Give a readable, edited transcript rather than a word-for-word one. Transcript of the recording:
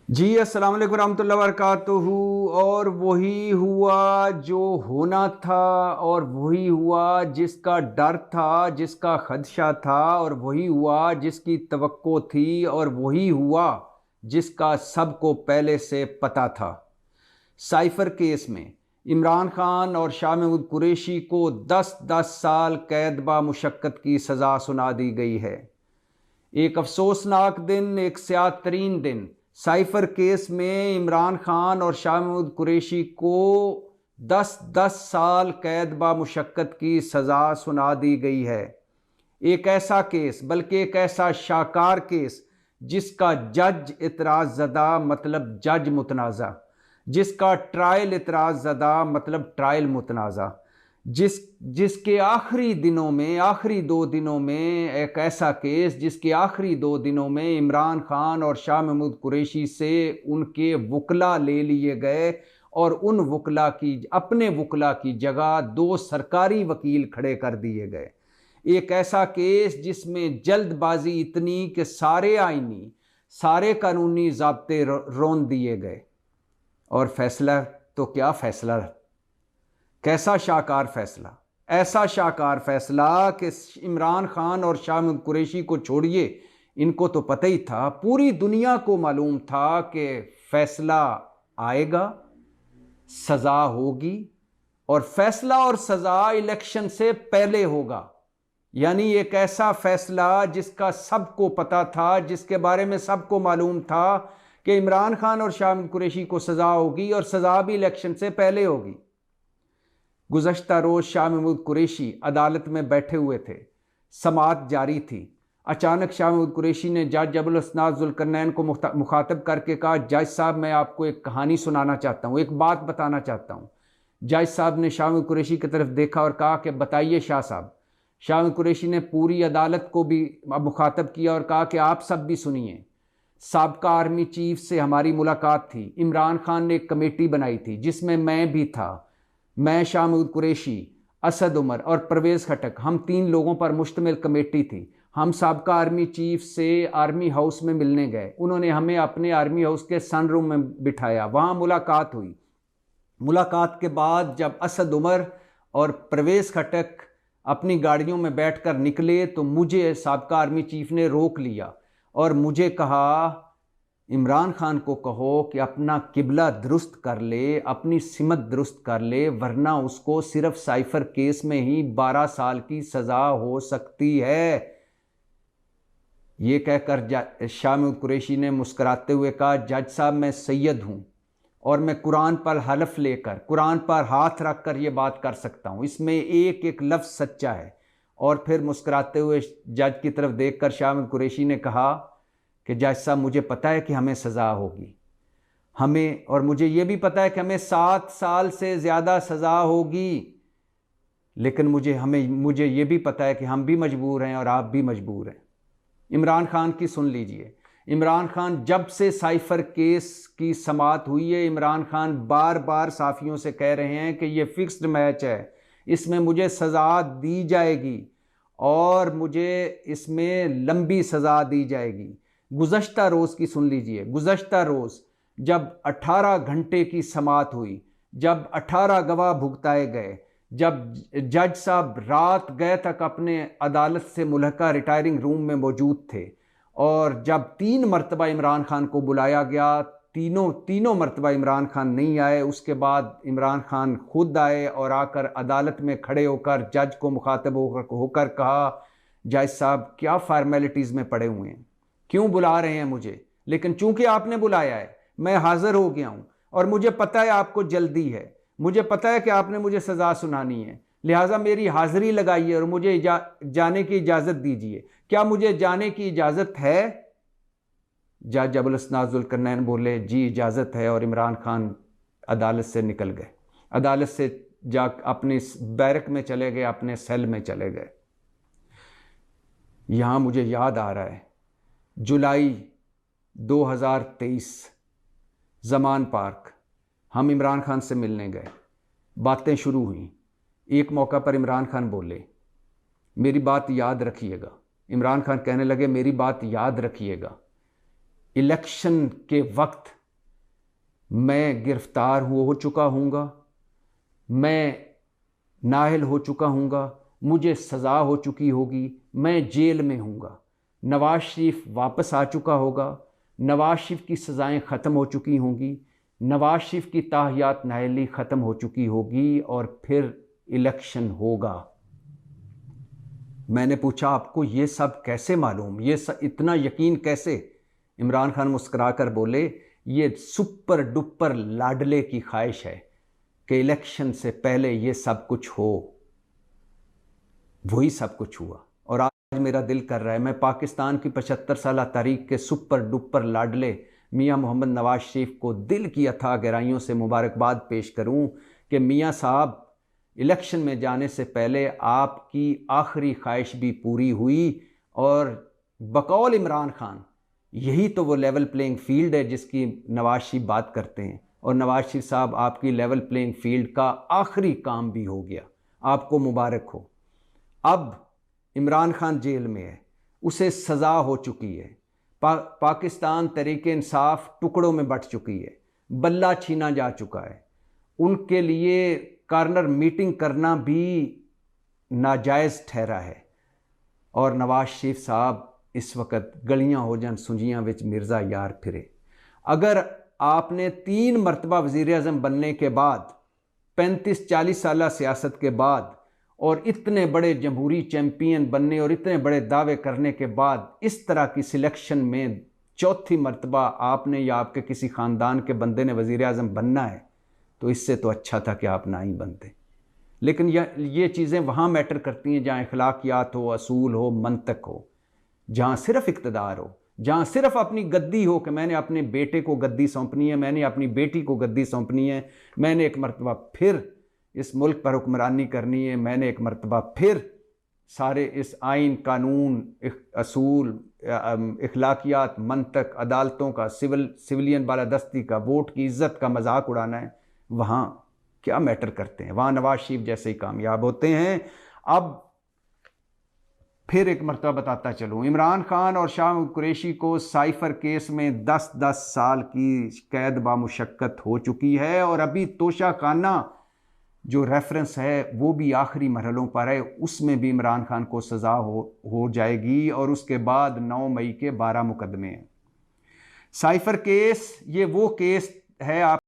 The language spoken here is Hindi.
जी अस्सलाम वालेकुम रहमतुल्लाहि व बरकातुहू। और वही हुआ जो होना था, और वही हुआ जिसका डर था, जिसका खदशा था, और वही हुआ जिसकी तवक्को थी, और वही हुआ जिसका सबको पहले से पता था। साइफर केस में इमरान खान और शाह महमूद कुरैशी को 10-10 साल कैद बा मुशक्कत की सज़ा सुना दी गई है। एक अफसोसनाक दिन, एक स्याद तरीन दिन। साइफर केस में इमरान खान और शाह महमूद कुरैशी को 10-10 साल कैद बा मुशक्कत की सज़ा सुना दी गई है। एक ऐसा केस, बल्कि एक ऐसा शाकार केस जिसका जज इतराज़ ज़दा मतलब जज मुतनाज़ा, जिसका ट्रायल इतराज़ ज़दा मतलब ट्रायल मुतनाज़ा, जिसके आखिरी दिनों में, आखिरी 2 दिनों में, एक ऐसा केस जिसके आखिरी 2 दिनों में इमरान खान और शाह महमूद कुरैशी से उनके वकला ले लिए गए, और उन वकला की, अपने वकला की जगह 2 सरकारी वकील खड़े कर दिए गए। एक ऐसा केस जिसमें जल्दबाजी इतनी कि सारे आईनी, सारे कानूनी ज़ाब्ते रोन दिए गए। और फैसला तो क्या फैसला, कैसा शाकार फैसला। ऐसा शाकार फैसला कि इमरान खान और शाह महमूद कुरैशी को छोड़िए, इनको तो पता ही था, पूरी दुनिया को मालूम था कि फैसला आएगा, सज़ा होगी, और फैसला और सज़ा इलेक्शन से पहले होगा। यानी एक ऐसा फैसला जिसका सबको पता था, जिसके बारे में सबको मालूम था कि इमरान खान और शाह महमूद कुरैशी को सज़ा होगी, और सज़ा भी इलेक्शन से पहले होगी। गुज़श्ता रोज़ शाह महमूद कुरैशी अदालत में बैठे हुए थे, समाअत जारी थी। अचानक शाह महमूद कुरैशी ने जज अबुल हसनात ज़ुल्करनैन को मुखातब करके कहा, जज साहब मैं आपको एक कहानी सुनाना चाहता हूँ, एक बात बताना चाहता हूँ। जज साहब ने शाह महमूद कुरैशी की तरफ देखा और कहा कि बताइए शाह साहब। शाह महमूद कुरैशी ने पूरी अदालत को भी मुखातब किया और कहा कि आप सब भी सुनिए। साबका आर्मी चीफ से हमारी मुलाकात थी। इमरान खान ने एक कमेटी बनाई थी जिसमें मैं भी था। मैं, शाह महमूद कुरैशी, असद उमर और परवेज़ खटक, हम 3 लोगों पर मुश्तमिल कमेटी थी। हम साबका आर्मी चीफ से आर्मी हाउस में मिलने गए। उन्होंने हमें अपने आर्मी हाउस के सन रूम में बिठाया। वहाँ मुलाकात हुई। मुलाकात के बाद जब असद उमर और परवेज़ खटक अपनी गाड़ियों में बैठकर निकले तो मुझे साबका आर्मी चीफ ने रोक लिया और मुझे कहा, इमरान खान को कहो कि अपना किबला दुरुस्त कर ले, अपनी सिमत दुरुस्त कर ले, वरना उसको सिर्फ साइफर केस में ही 12 साल की सज़ा हो सकती है। ये कहकर शाह महमूद कुरैशी ने मुस्कुराते हुए कहा, जज साहब मैं सैयद हूँ और मैं कुरान पर हलफ लेकर, कुरान पर हाथ रख कर ये बात कर सकता हूँ, इसमें एक एक लफ्ज़ सच्चा है। और फिर मुस्कुराते हुए जज की तरफ देखकर शाह महमूद कुरैशी ने कहा कि जज साहब मुझे पता है कि हमें सज़ा होगी, हमें, और मुझे ये भी पता है कि हमें 7 साल से ज़्यादा सज़ा होगी, लेकिन मुझे ये भी पता है कि हम भी मजबूर हैं और आप भी मजबूर हैं। इमरान खान की सुन लीजिए। इमरान खान, जब से साइफर केस की समाअत हुई है, इमरान खान बार बार साफियों से कह रहे हैं कि ये फिक्स्ड मैच है, इसमें मुझे सज़ा दी जाएगी और मुझे इसमें लंबी सज़ा दी जाएगी। गुज़श्ता रोज़ की सुन लीजिए। गुज़श्ता रोज़ जब 18 घंटे की समाअत हुई, जब 18 गवाह भुगताए गए, जब जज साहब रात गए तक अपने अदालत से मुल्हका रिटायरिंग रूम में मौजूद थे, और जब 3 मरतबा इमरान खान को बुलाया गया, तीनों मरतबा इमरान खान नहीं आए। उसके बाद इमरान खान खुद आए और आकर अदालत में खड़े होकर जज को मुखातब होकर कहा, जज साहब क्या फार्मेलिटीज़ में पड़े हुए हैं, क्यों बुला रहे हैं मुझे, लेकिन चूंकि आपने बुलाया है मैं हाजिर हो गया हूँ, और मुझे पता है आपको जल्दी है, मुझे पता है कि आपने मुझे सज़ा सुनानी है, लिहाजा मेरी हाजिरी लगाइए और मुझे जाने की इजाज़त दीजिए। क्या मुझे जाने की इजाज़त है? जज अबुल हसनात ज़ुल्करनैन बोले, जी इजाज़त है, और इमरान खान अदालत से निकल गए। अदालत से जा अपनी बैरक में चले गए, अपने सेल में चले गए। यहाँ मुझे याद आ रहा है, जुलाई 2023, ज़मान पार्क, हम इमरान खान से मिलने गए, बातें शुरू हुई। एक मौका पर इमरान खान बोले, मेरी बात याद रखिएगा। इमरान खान कहने लगे, मेरी बात याद रखिएगा, इलेक्शन के वक्त मैं गिरफ्तार हो चुका हूँगा, मैं नाअहल हो चुका हूँगा, मुझे सज़ा हो चुकी होगी, मैं जेल में हूँगा। नवाज शरीफ वापस आ चुका होगा, नवाज शरीफ की सज़ाएं ख़त्म हो चुकी होंगी, नवाज शरीफ की ताहियात नाअहली ख़त्म हो चुकी होगी और फिर इलेक्शन होगा। मैंने पूछा, आपको ये सब कैसे मालूम, ये इतना यकीन कैसे? इमरान खान मुस्कुरा कर बोले, ये सुपर डुपर लाडले की ख्वाहिश है कि इलेक्शन से पहले ये सब कुछ हो। वही सब कुछ हुआ और आज मेरा दिल कर रहा है मैं पाकिस्तान की 75 साल तारीख के सुपर डुपर लाडले मियां मोहम्मद नवाज शरीफ को दिल की अथाह गहराइयों से मुबारकबाद पेश करूं कि मियां साहब, इलेक्शन में जाने से पहले आपकी आखिरी ख्वाहिश भी पूरी हुई और बकौल इमरान खान यही तो वो लेवल प्लेइंग फील्ड है जिसकी नवाज शरीफ बात करते हैं। और नवाज शरीफ साहब, आपकी लेवल प्लेइंग फील्ड का आखिरी काम भी हो गया, आपको मुबारक हो। अब इमरान खान जेल में है, उसे सज़ा हो चुकी है, पाकिस्तान तहरीक इंसाफ टुकड़ों में बंट चुकी है, बल्ला छीना जा चुका है, उनके लिए कॉर्नर मीटिंग करना भी नाजायज़ ठहरा है। और नवाज शरीफ साहब इस वक्त गलियां हो जान सुंजियां विच मिर्ज़ा यार फिरे। अगर आपने 3 मरतबा वज़ीर-ए-आज़म बनने के बाद, 35-40 साल सियासत के बाद और इतने बड़े जमहूरी चैम्पियन बनने और इतने बड़े दावे करने के बाद इस तरह की सिलेक्शन में चौथी मरतबा आपने या आपके किसी ख़ानदान के बंदे ने वज़ीर-ए-आज़म बनना है, तो इससे तो अच्छा था कि आप ना ही बनते। लेकिन ये चीज़ें वहाँ मैटर करती हैं जहाँ अखलाकियात हो, असूल हो, मंतक हो, जहाँ सिर्फ इक़्तिदार हो, जहाँ सिर्फ अपनी गद्दी हो कि मैंने अपने बेटे को गद्दी सौंपनी है, मैंने अपनी बेटी को गद्दी सौंपनी है, मैंने एक मरतबा फिर इस मुल्क पर हुक्मरानी करनी है, मैंने एक मरतबा फिर सारे इस आइन, कानून, असूल, इखलाकियात, मंतक, अदालतों का, सिविलियन बालादस्ती का, वोट की इज़्ज़त का मजाक उड़ाना है। वहाँ क्या मैटर करते हैं, वहाँ नवाज शरीफ जैसे ही कामयाब होते हैं। अब फिर एक मरतबा बताता चलूँ, इमरान खान और शाह कुरैशी को साइफर केस में 10-10 साल की कैद बामुशक्कत हो चुकी है और अभी तोशा खाना जो रेफरेंस है वो भी आखिरी मरहलों पर है, उसमें भी इमरान खान को सज़ा हो जाएगी और उसके बाद 9 मई के 12 मुकदमे हैं। साइफर केस ये वो केस है, आप